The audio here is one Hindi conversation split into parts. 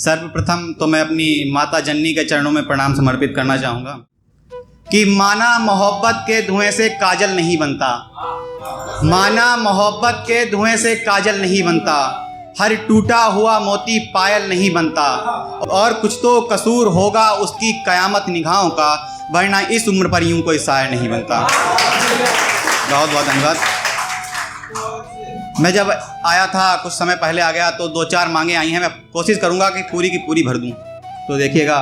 सर्वप्रथम तो मैं अपनी माता जननी के चरणों में प्रणाम समर्पित करना चाहूँगा कि माना मोहब्बत के धुएं से काजल नहीं बनता, माना मोहब्बत के धुएं से काजल नहीं बनता, हर टूटा हुआ मोती पायल नहीं बनता, और कुछ तो कसूर होगा उसकी कयामत निगाहों का, वरना इस उम्र पर यूं कोई शायर नहीं बनता। बहुत बहुत धन्यवाद। मैं जब आया था कुछ समय पहले आ गया तो 2-4 मांगे आई हैं, मैं कोशिश करूंगा कि पूरी की पूरी भर दूं। तो देखिएगा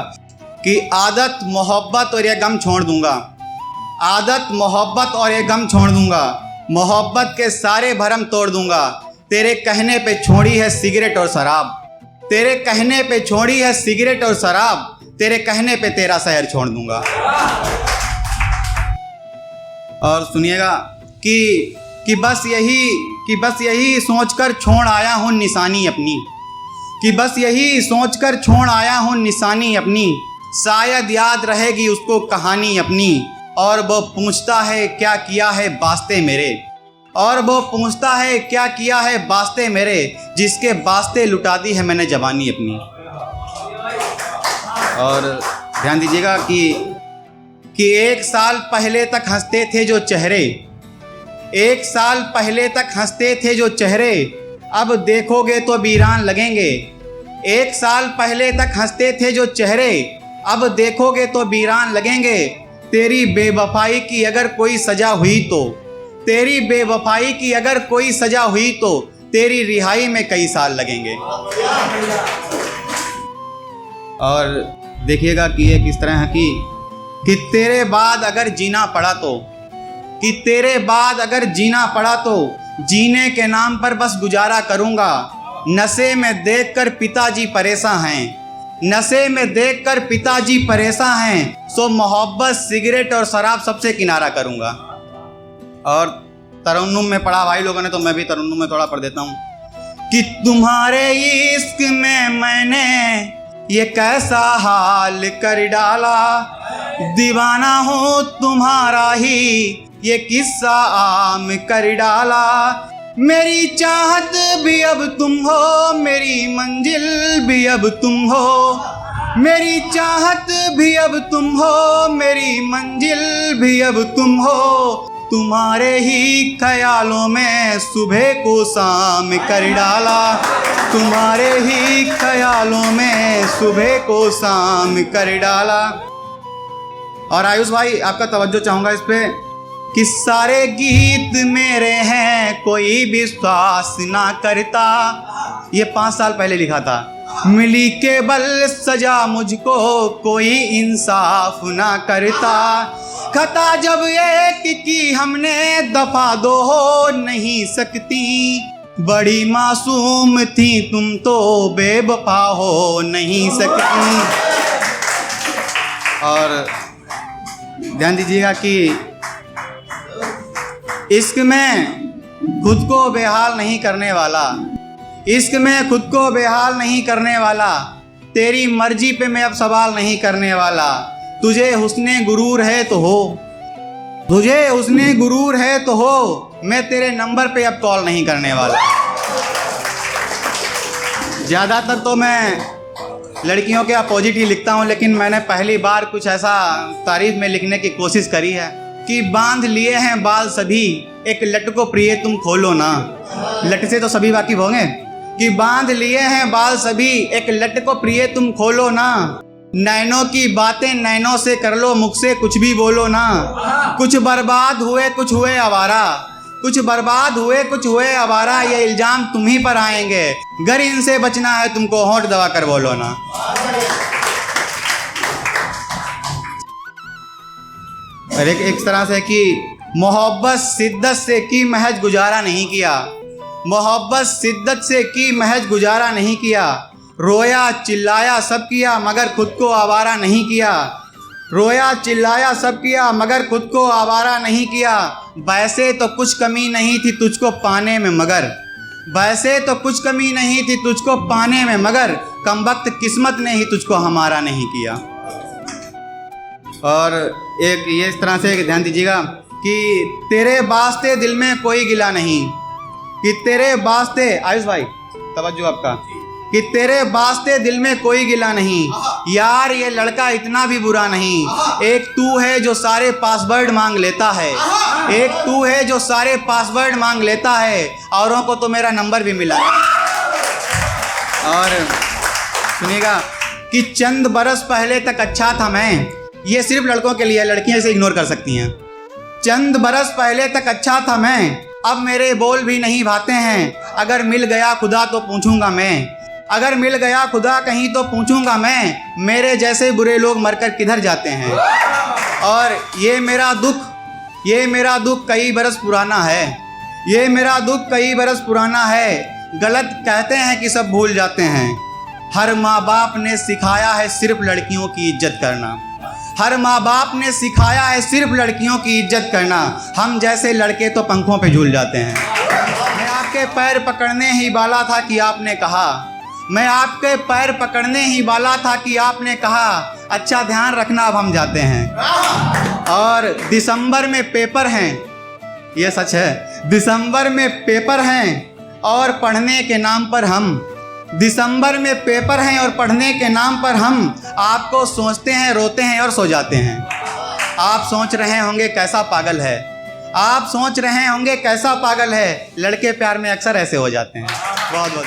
कि आदत मोहब्बत और ये गम छोड़ दूंगा, आदत मोहब्बत और ये गम छोड़ दूंगा, मोहब्बत के सारे भरम तोड़ दूंगा, तेरे कहने पे छोड़ी है सिगरेट और शराब, तेरे कहने पे छोड़ी है सिगरेट और शराब, तेरे कहने पे तेरा शहर छोड़ दूंगा। और सुनिएगा कि बस यही सोचकर छोड़ आया हूँ निशानी अपनी, कि बस यही सोचकर छोड़ आया हूँ निशानी अपनी, शायद याद रहेगी उसको कहानी अपनी, और वो पूछता है क्या किया है वास्ते मेरे, और वो पूछता है क्या किया है वास्ते मेरे, जिसके वास्ते लुटा दी है मैंने जवानी अपनी। और ध्यान दीजिएगा कि 1 साल पहले तक हंसते थे जो चेहरे, 1 साल पहले तक हंसते थे जो चेहरे, अब देखोगे तो वीरान लगेंगे। 1 साल पहले तक हंसते थे जो चेहरे, अब देखोगे तो वीरान लगेंगे। तेरी बेवफाई की अगर कोई सजा हुई तो, तेरी बेवफाई की अगर कोई सजा हुई तो, तेरी रिहाई में कई साल लगेंगे। और देखिएगा कि ये किस तरह है कि तेरे बाद अगर जीना पड़ा तो, कि तेरे बाद अगर जीना पड़ा तो, जीने के नाम पर बस गुजारा करूँगा। नशे में देखकर पिताजी परेशान हैं, नशे में देखकर पिताजी परेशान हैं, सो मोहब्बत सिगरेट और शराब सबसे किनारा करूँगा। और तरन्नुम में पढ़ा भाई लोगों ने, तो मैं भी तरन्नुम में थोड़ा पढ़ देता हूँ कि तुम्हारे इश्क में मैंने ये कैसा हाल कर डाला, दीवाना हूँ तुम्हारा ही ये किस्सा आम कर डाला, मेरी चाहत भी अब तुम हो, मेरी मंजिल भी अब तुम हो, मेरी चाहत भी अब तुम हो, मेरी मंजिल भी अब तुम हो, तुम्हारे ही ख्यालों में सुबह को शाम कर डाला, तुम्हारे ही ख्यालों में सुबह को शाम कर डाला। और आयुष भाई आपका तवज्जो चाहूँगा इस पे कि सारे गीत मेरे हैं कोई विश्वास ना करता, ये 5 साल पहले लिखा था। मिली केवल सजा मुझको कोई इंसाफ ना करता, खता जब एक की हमने दफा 2 हो नहीं सकती, बड़ी मासूम थी तुम तो बेवफा हो नहीं सकती। और ध्यान दीजिएगा कि इश्क में खुद को बेहाल नहीं करने वाला, इश्क में खुद को बेहाल नहीं करने वाला, तेरी मर्जी पे मैं अब सवाल नहीं करने वाला, तुझे हुस्ने गुरूर है तो हो, तुझे हुस्ने गुरूर है तो हो, मैं तेरे नंबर पे अब कॉल नहीं करने वाला। ज़्यादातर तो मैं लड़कियों के अपोजिट ही लिखता हूँ, लेकिन मैंने पहली बार कुछ ऐसा तारीफ में लिखने की कोशिश करी है कि बांध लिए हैं बाल सभी, एक लट को प्रिय तुम खोलो ना। लट से तो सभी वाकिफ होंगे कि बांध लिए हैं बाल सभी, एक लट को प्रिय तुम खोलो ना, नैनों की बातें नैनों से कर लो, मुख से कुछ भी बोलो ना। कुछ बर्बाद हुए कुछ हुए आवारा, कुछ बर्बाद हुए कुछ हुए आवारा, ये इल्जाम तुम ही पर आएंगे, गर इनसे बचना है तुमको होंठ दबा कर बोलो ना। और एक तरह से कि मोहब्बत शिद्दत से की महज गुजारा नहीं किया, मोहब्बत शिद्दत से की महज गुजारा नहीं किया, रोया चिल्लाया सब किया मगर खुद को आवारा नहीं किया, रोया चिल्लाया सब किया मगर खुद को आवारा नहीं किया, वैसे तो कुछ कमी नहीं थी तुझको पाने में मगर, वैसे तो कुछ कमी नहीं थी तुझको पाने में मगर, कमबख्त किस्मत ने ही तुझको हमारा नहीं किया। और एक ये इस तरह से ध्यान दीजिएगा कि तेरे वास्ते दिल में कोई गिला नहीं, कि तेरे वास्ते, आयुष भाई तवज्जो आपका, कि तेरे वास्ते दिल में कोई गिला नहीं यार, ये लड़का इतना भी बुरा नहीं। एक तू है जो सारे पासवर्ड मांग लेता है, एक तू है जो सारे पासवर्ड मांग लेता है, औरों को तो मेरा नंबर भी मिला है। और सुनिएगा कि चंद बरस पहले तक अच्छा था मैं, ये सिर्फ लड़कों के लिए, लड़कियां इसे इग्नोर कर सकती हैं। चंद बरस पहले तक अच्छा था मैं, अब मेरे बोल भी नहीं भाते हैं। अगर मिल गया खुदा तो पूछूंगा मैं, अगर मिल गया खुदा कहीं तो पूछूंगा मैं, मेरे जैसे बुरे लोग मरकर किधर जाते हैं। और ये मेरा दुख कई बरस पुराना है, ये मेरा दुख कई बरस पुराना है। गलत कहते हैं कि सब भूल जाते हैं। हर माँ बाप ने सिखाया है सिर्फ लड़कियों की इज्जत करना, हर माँ बाप ने सिखाया है सिर्फ लड़कियों की इज्जत करना। हम जैसे लड़के तो पंखों पे झूल जाते हैं। मैं आपके पैर पकड़ने ही वाला था कि आपने कहा, मैं आपके पैर पकड़ने ही वाला था कि आपने कहा, अच्छा ध्यान रखना अब हम जाते हैं। और दिसंबर में पेपर हैं, ये सच है, दिसंबर में पेपर हैं और पढ़ने के नाम पर हम, दिसंबर में पेपर हैं और पढ़ने के नाम पर हम आपको सोचते हैं, रोते हैं और सो जाते हैं। आप सोच रहे होंगे कैसा पागल है, आप सोच रहे होंगे कैसा पागल है। लड़के प्यार में अक्सर ऐसे हो जाते हैं। बहुत बहुत